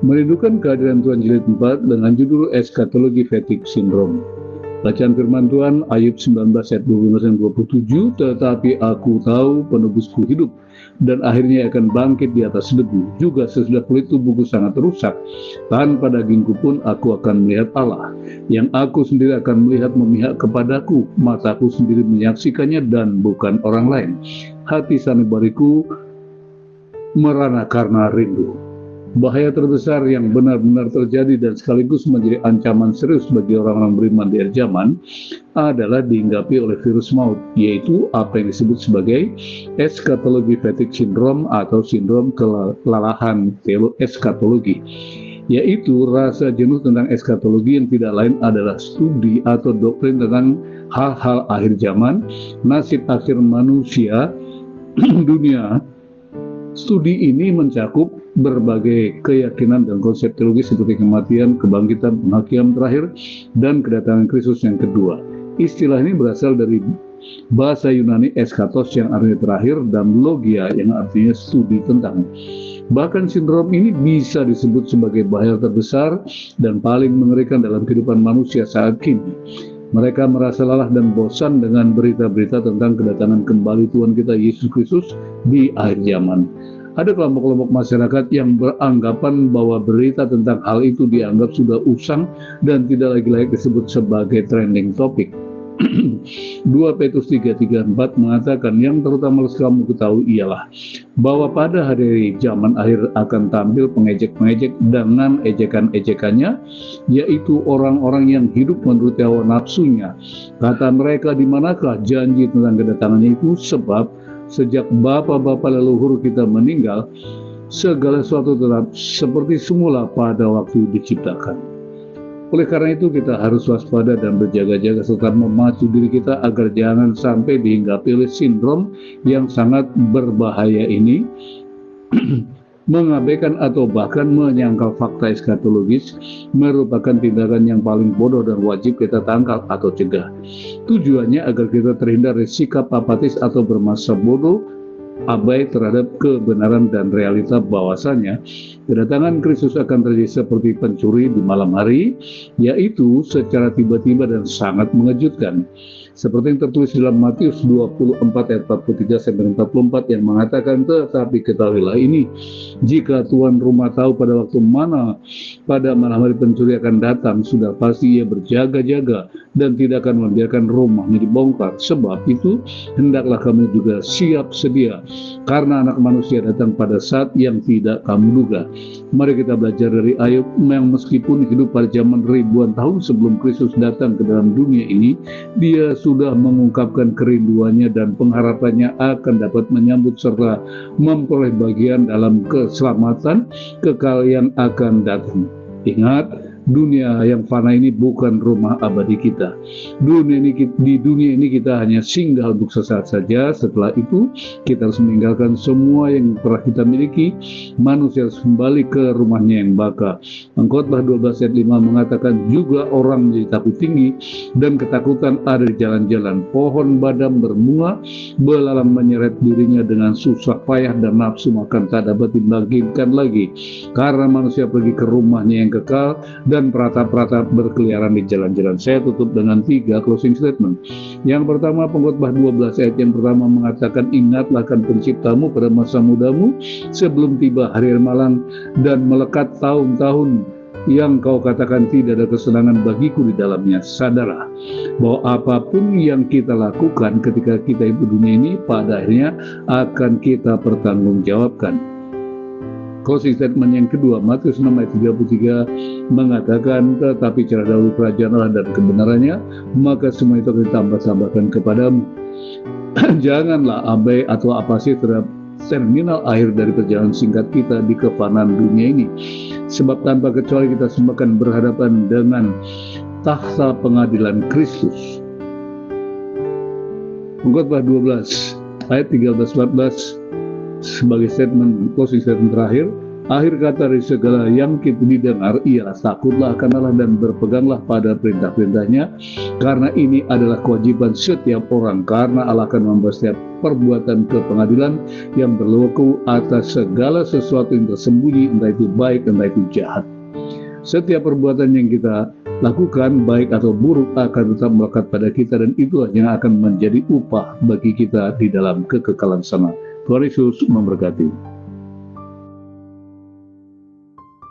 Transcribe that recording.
Merindukan kehadiran Tuhan jilid 4 dengan judul Eskatologi Fatigue Syndrome. Bacaan firman Tuhan Ayub 19 ayat 25-27, tetapi aku tahu penebusku hidup dan akhirnya akan bangkit di atas debu. Juga sesudah kulit tubuhku sangat rusak, tanpa dagingku pun aku akan melihat Allah, yang aku sendiri akan melihat memihak kepadaku. Mataku sendiri menyaksikannya dan bukan orang lain. Hati sanubariku merana karena rindu. Bahaya terbesar yang benar-benar terjadi dan sekaligus menjadi ancaman serius bagi orang-orang beriman di akhir zaman adalah dihinggapi oleh virus maut, yaitu apa yang disebut sebagai eskatologi fatigue syndrome atau sindrom kelelahan eskatologi, yaitu rasa jenuh tentang eskatologi yang tidak lain adalah studi atau doktrin tentang hal-hal akhir zaman, nasib akhir manusia, dunia. Studi ini mencakup berbagai keyakinan dan konsep teologis seperti kematian, kebangkitan, penghakiman terakhir, dan kedatangan Kristus yang kedua. Istilah ini berasal dari bahasa Yunani eskatos yang artinya terakhir dan logia yang artinya studi tentang. Bahkan sindrom ini bisa disebut sebagai bahaya terbesar dan paling mengerikan dalam kehidupan manusia saat kini. Mereka merasa lelah dan bosan dengan berita-berita tentang kedatangan kembali Tuhan kita Yesus Kristus di akhir zaman. Ada kelompok-kelompok masyarakat yang beranggapan bahwa berita tentang hal itu dianggap sudah usang dan tidak lagi layak disebut sebagai trending topic. 2 Petrus 3:3-4 mengatakan, yang terutama harus kamu ketahui ialah bahwa pada hari zaman akhir akan tampil pengejek-pengejek dengan ejekan-ejekannya, yaitu orang-orang yang hidup menurut hawa nafsunya. Kata mereka, di manakah janji tentang kedatangannya itu? Sebab sejak bapa-bapa leluhur kita meninggal, segala sesuatu tetap seperti semula pada waktu diciptakan. Oleh karena itu kita harus waspada dan berjaga-jaga serta memacu diri kita agar jangan sampai dihinggapi oleh sindrom yang sangat berbahaya ini, mengabaikan atau bahkan menyangkal fakta eskatologis merupakan tindakan yang paling bodoh dan wajib kita tangkal atau cegah. Tujuannya agar kita terhindar dari sikap apatis atau bermasa bodoh, abai terhadap kebenaran dan realita bahwasanya kedatangan Kristus akan terjadi seperti pencuri di malam hari, yaitu secara tiba-tiba dan sangat mengejutkan. Seperti yang tertulis dalam Matius 24 ayat 43-44 yang mengatakan, tetapi ketahuilah ini, jika tuan rumah tahu pada waktu mana pada malam hari pencuri akan datang, sudah pasti ia berjaga-jaga dan tidak akan membiarkan rumahnya dibongkar. Sebab itu hendaklah kamu juga siap sedia, karena anak manusia datang pada saat yang tidak kamu duga. Mari kita belajar dari Ayub yang meskipun hidup pada zaman ribuan tahun sebelum Kristus datang ke dalam dunia ini, dia sudah mengungkapkan kerinduannya dan pengharapannya akan dapat menyambut serta memperoleh bagian dalam keselamatan kekal yang akan datang. Ingat, dunia yang fana ini bukan rumah abadi kita. Di dunia ini kita hanya singgah untuk sesaat saja. Setelah itu kita harus meninggalkan semua yang telah kita miliki. Manusia harus kembali ke rumahnya yang baka. Pengkhotbah 12 ayat 5 mengatakan, juga orang menjadi takut tinggi dan ketakutan ada di jalan-jalan. Pohon badam berbunga, belalang menyeret dirinya dengan susah payah dan nafsu makan tak dapat dibangkitkan lagi, karena manusia pergi ke rumahnya yang kekal dan peratap-peratap berkeliaran di jalan-jalan. Saya tutup dengan 3 closing statement. Yang pertama, Pengkhotbah 12 ayat yang pertama mengatakan, ingatlah akan penciptamu pada masa mudamu sebelum tiba hari malang dan melekat tahun-tahun yang kau katakan tidak ada kesenangan bagiku di dalamnya. Sadarlah bahwa apapun yang kita lakukan ketika kita hidup dunia ini pada akhirnya akan kita pertanggungjawabkan. Closing statement yang kedua, Matius 6 ayat 33 mengatakan, tetapi cara dahulu kerajaan Allah dan kebenarannya, maka semua itu akan ditambah-tambahkan kepadamu. Janganlah abai atau apasi terhadap terminal akhir dari perjalanan singkat kita di kefanaan dunia ini. Sebab tanpa kecuali kita semua akan berhadapan dengan tahta pengadilan Kristus. Pengkhotbah 12 ayat 13-14 sebagai statement, closing statement terakhir, Akhir kata dari segala yang kita didengar ialah takutlah akan Allah dan berpeganglah pada perintah-perintahnya, karena ini adalah kewajiban setiap orang, karena Allah akan membawa setiap perbuatan ke pengadilan yang berlaku atas segala sesuatu yang tersembunyi, entah itu baik, entah itu jahat. Setiap perbuatan yang kita lakukan, baik atau buruk, akan tetap melekat pada kita, dan itulah yang akan menjadi upah bagi kita di dalam kekekalan sana. Tuhan Yesus memberkati.